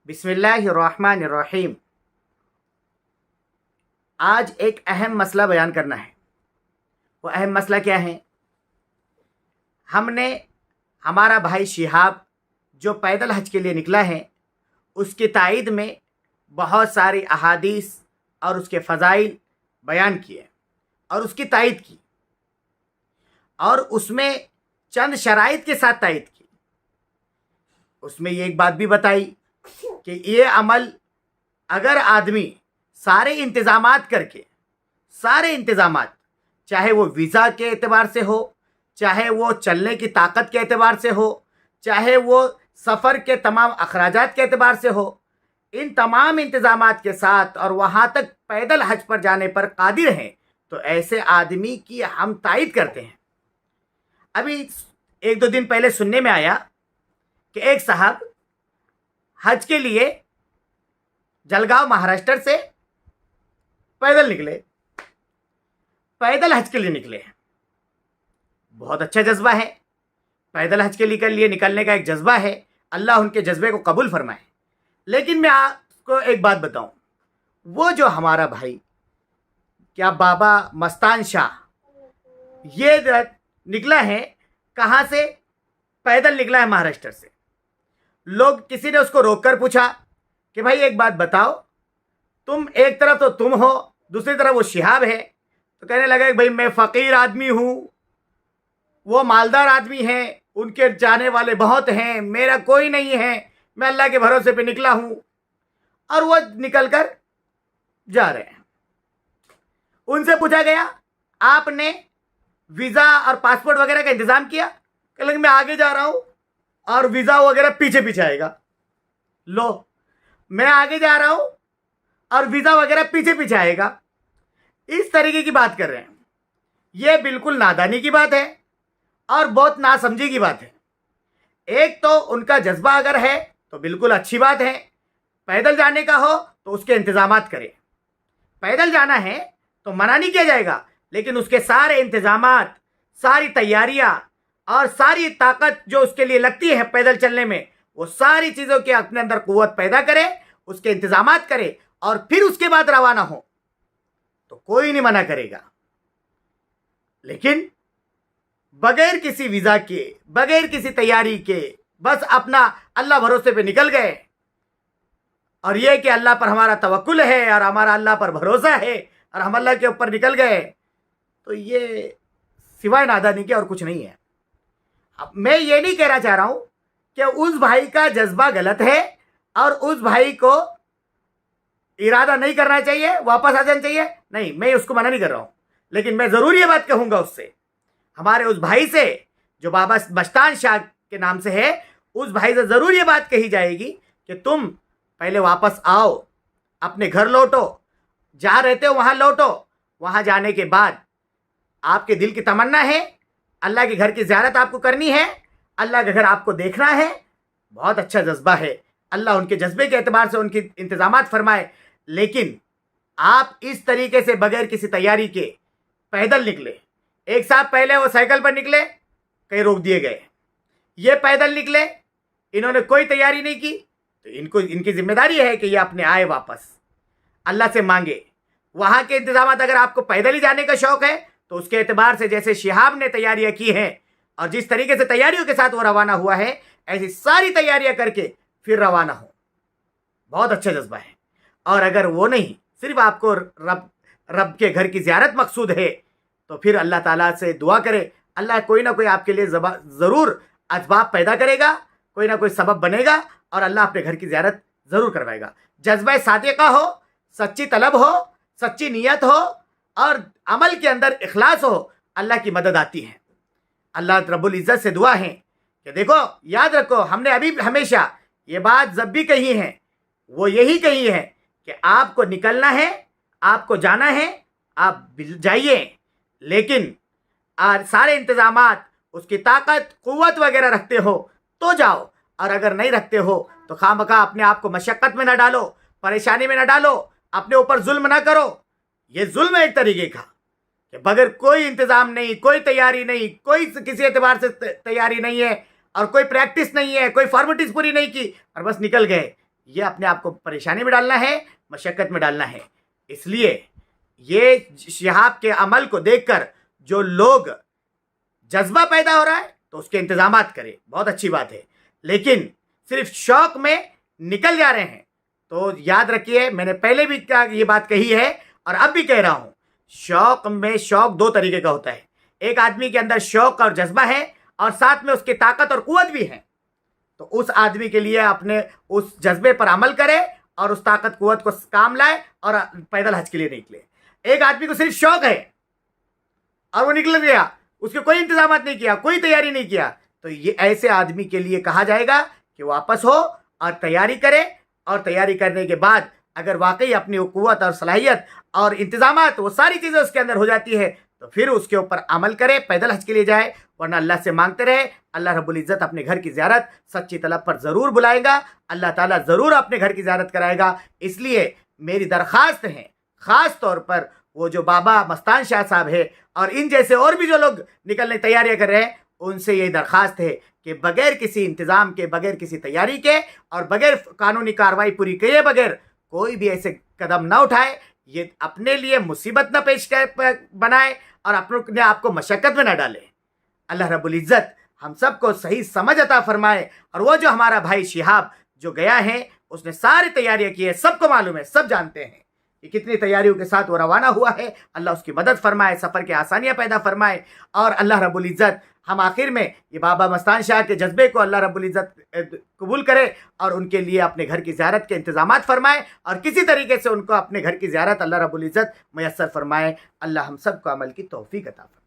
بسم اللہ الرحمن الرحیم۔ آج ایک اہم مسئلہ بیان کرنا ہے۔ وہ اہم مسئلہ کیا ہے؟ ہم نے ہمارا بھائی شہاب جو پیدل حج کے لیے نکلا ہے، اس کی تائید میں بہت ساری احادیث اور اس کے فضائل بیان کیے اور اس کی تائید کی، اور اس میں چند شرائط کے ساتھ تائید کی۔ اس میں یہ ایک بات بھی بتائی کہ یہ عمل اگر آدمی سارے انتظامات کر کے، سارے انتظامات چاہے وہ ویزا کے اعتبار سے ہو، چاہے وہ چلنے کی طاقت کے اعتبار سے ہو، چاہے وہ سفر کے تمام اخراجات کے اعتبار سے ہو، ان تمام انتظامات کے ساتھ اور وہاں تک پیدل حج پر جانے پر قادر ہیں، تو ایسے آدمی کی ہم تائید کرتے ہیں۔ ابھی ایک دو دن پہلے سننے میں آیا کہ ایک صاحب حج کے لیے جلگاؤں مہاراشٹر سے پیدل نکلے، پیدل حج کے لیے نکلے۔ بہت اچھا جذبہ ہے، پیدل حج کے لیے نکلنے کا ایک جذبہ ہے، اللہ ان کے جذبے کو قبول فرمائے۔ لیکن میں آپ کو ایک بات بتاؤں، وہ جو ہمارا بھائی کیا بابا مستان شاہ یہ نکلا ہے، کہاں سے؟ پیدل نکلا ہے مہاراشٹر سے۔ لوگ کسی نے اس کو روک کر پوچھا کہ بھائی ایک بات بتاؤ، تم ایک طرف تو تم ہو، دوسری طرف وہ شہاب ہے، تو کہنے لگا کہ بھائی میں فقیر آدمی ہوں، وہ مالدار آدمی ہیں، ان کے جانے والے بہت ہیں، میرا کوئی نہیں ہے، میں اللہ کے بھروسے پہ نکلا ہوں۔ اور وہ نکل کر جا رہے ہیں۔ ان سے پوچھا گیا آپ نے ویزا اور پاسپورٹ وغیرہ کا انتظام کیا؟ کہ لگا میں آگے جا رہا ہوں اور ویزا وغیرہ پیچھے پیچھے آئے گا۔ لو، میں آگے جا رہا ہوں اور ویزا وغیرہ پیچھے پیچھے آئے گا، اس طریقے کی بات کر رہے ہیں۔ یہ بالکل نادانی کی بات ہے اور بہت ناسمجھی کی بات ہے۔ ایک تو ان کا جذبہ اگر ہے تو بالکل اچھی بات ہے، پیدل جانے کا ہو تو اس کے انتظامات کرے۔ پیدل جانا ہے تو منع نہیں کیا جائے گا، لیکن اس کے سارے انتظامات، ساری تیاریاں اور ساری طاقت جو اس کے لیے لگتی ہے پیدل چلنے میں، وہ ساری چیزوں کے اپنے اندر قوت پیدا کرے، اس کے انتظامات کرے، اور پھر اس کے بعد روانہ ہو تو کوئی نہیں منع کرے گا۔ لیکن بغیر کسی ویزا کے، بغیر کسی تیاری کے، بس اپنا اللہ بھروسے پہ نکل گئے، اور یہ کہ اللہ پر ہمارا توکل ہے اور ہمارا اللہ پر بھروسہ ہے اور ہم اللہ کے اوپر نکل گئے، تو یہ سوائے نادانی کے اور کچھ نہیں ہے۔ اب میں یہ نہیں کہنا چاہ رہا ہوں کہ اس بھائی کا جذبہ غلط ہے اور اس بھائی کو ارادہ نہیں کرنا چاہیے، واپس آ جانا چاہیے، نہیں، میں اس کو منع نہیں کر رہا ہوں، لیکن میں ضرور یہ بات کہوں گا اس سے، ہمارے اس بھائی سے جو بابا مستان شاہ کے نام سے ہے، اس بھائی سے ضرور یہ بات کہی جائے گی کہ تم پہلے واپس آؤ، اپنے گھر لوٹو، جہاں رہتے ہو وہاں لوٹو۔ وہاں جانے کے بعد آپ کے دل کی تمنا ہے اللہ کے گھر کی زیارت آپ کو کرنی ہے، اللہ کا گھر آپ کو دیکھنا ہے، بہت اچھا جذبہ ہے، اللہ ان کے جذبے کے اعتبار سے ان کے انتظامات فرمائے۔ لیکن آپ اس طریقے سے بغیر کسی تیاری کے پیدل نکلے۔ ایک صاحب پہلے وہ سائیکل پر نکلے، کہیں روک دیے گئے، یہ پیدل نکلے، انہوں نے کوئی تیاری نہیں کی، تو ان کی ذمہ داری ہے کہ یہ اپنے آئے واپس اللہ سے مانگے۔ وہاں کے انتظامات اگر آپ کو پیدل ہی جانے کا شوق ہے تو اس کے اعتبار سے جیسے شہاب نے تیاریاں کی ہیں اور جس طریقے سے تیاریوں کے ساتھ وہ روانہ ہوا ہے، ایسی ساری تیاریاں کر کے پھر روانہ ہو، بہت اچھا جذبہ ہے۔ اور اگر وہ نہیں، صرف آپ کو رب کے گھر کی زیارت مقصود ہے، تو پھر اللہ تعالیٰ سے دعا کرے، اللہ کوئی نہ کوئی آپ کے لیے ضرور اسباب پیدا کرے گا، کوئی نہ کوئی سبب بنے گا، اور اللہ اپنے گھر کی زیارت ضرور کروائے گا۔ جذبہ صادقہ ہو، سچی طلب ہو، سچی نیت ہو، اور عمل کے اندر اخلاص ہو، اللہ کی مدد آتی ہے۔ اللہ رب العزت سے دعا ہے کہ دیکھو، یاد رکھو، ہم نے ابھی ہمیشہ یہ بات جب بھی کہی ہے، وہ یہی کہی ہے کہ آپ کو نکلنا ہے، آپ کو جانا ہے، آپ جائیے، لیکن سارے انتظامات، اس کی طاقت، قوت وغیرہ رکھتے ہو تو جاؤ، اور اگر نہیں رکھتے ہو تو خواہ مخواہ اپنے آپ کو مشقت میں نہ ڈالو، پریشانی میں نہ ڈالو، اپنے اوپر ظلم نہ کرو۔ یہ ظلم ہے ایک طریقے کا، کہ بغیر کوئی انتظام نہیں، کوئی تیاری نہیں، کوئی کسی اعتبار سے تیاری نہیں ہے، اور کوئی پریکٹس نہیں ہے، کوئی فارمیلٹیز پوری نہیں کی، اور بس نکل گئے، یہ اپنے آپ کو پریشانی میں ڈالنا ہے، مشقت میں ڈالنا ہے. اس لیے یہ شہاب کے عمل کو دیکھ کر جو لوگ جذبہ پیدا ہو رہا ہے تو اس کے انتظامات کرے، بہت اچھی بات ہے. لیکن صرف شوق میں نکل جا رہے ہیں تو یاد رکھیے، میں نے پہلے بھی یہ بات کہی ہے اور اب بھی کہہ رہا ہوں، شوق دو طریقے کا ہوتا ہے. ایک آدمی کے اندر شوق اور جذبہ ہے اور ساتھ میں اس کی طاقت اور قوت بھی ہے، تو اس آدمی کے لیے اپنے اس جذبے پر عمل کرے اور اس طاقت قوت کو کام لائے اور پیدل حج کے لیے نکلے. ایک آدمی کو صرف شوق ہے اور وہ نکل گیا، اس کے کوئی انتظامات نہیں کیا، کوئی تیاری نہیں کیا، تو یہ ایسے آدمی کے لیے کہا جائے گا کہ واپس ہو اور تیاری کرے، اور تیاری کرنے کے بعد اگر واقعی اپنی قوت اور صلاحیت اور انتظامات وہ ساری چیزیں اس کے اندر ہو جاتی ہے تو پھر اس کے اوپر عمل کرے، پیدل حج کے لیے جائے. ورنہ اللہ سے مانگتے رہے، اللہ رب العزت اپنے گھر کی زیارت سچی طلب پر ضرور بلائے گا، اللہ تعالیٰ ضرور اپنے گھر کی زیارت کرائے گا. اس لیے میری درخواست ہے، خاص طور پر وہ جو بابا مستان شاہ صاحب ہے اور ان جیسے اور بھی جو لوگ نکلنے تیاریاں کر رہے ہیں، ان سے یہ درخواست ہے کہ بغیر کسی انتظام کے، بغیر کسی تیاری کے اور بغیر قانونی کارروائی پوری کیے بغیر کوئی بھی ایسے قدم نہ اٹھائے. یہ اپنے لیے مصیبت نہ پیش بنائے اور اپنے آپ کو مشقت میں نہ ڈالے. اللہ رب العزت ہم سب کو صحیح سمجھ عطا فرمائے. اور وہ جو ہمارا بھائی شہاب جو گیا ہے، اس نے ساری تیاریاں کی ہے، سب کو معلوم ہے، سب جانتے ہیں کہ کتنی تیاریوں کے ساتھ وہ روانہ ہوا ہے. اللہ اس کی مدد فرمائے، سفر کے آسانیاں پیدا فرمائے. اور اللہ رب العزت ہم آخر میں یہ بابا مستان شاہ کے جذبے کو اللہ رب العزت قبول کرے اور ان کے لیے اپنے گھر کی زیارت کے انتظامات فرمائے اور کسی طریقے سے ان کو اپنے گھر کی زیارت اللہ رب العزت میسر فرمائے. اللہ ہم سب کو عمل کی توفیق عطا فرمائے.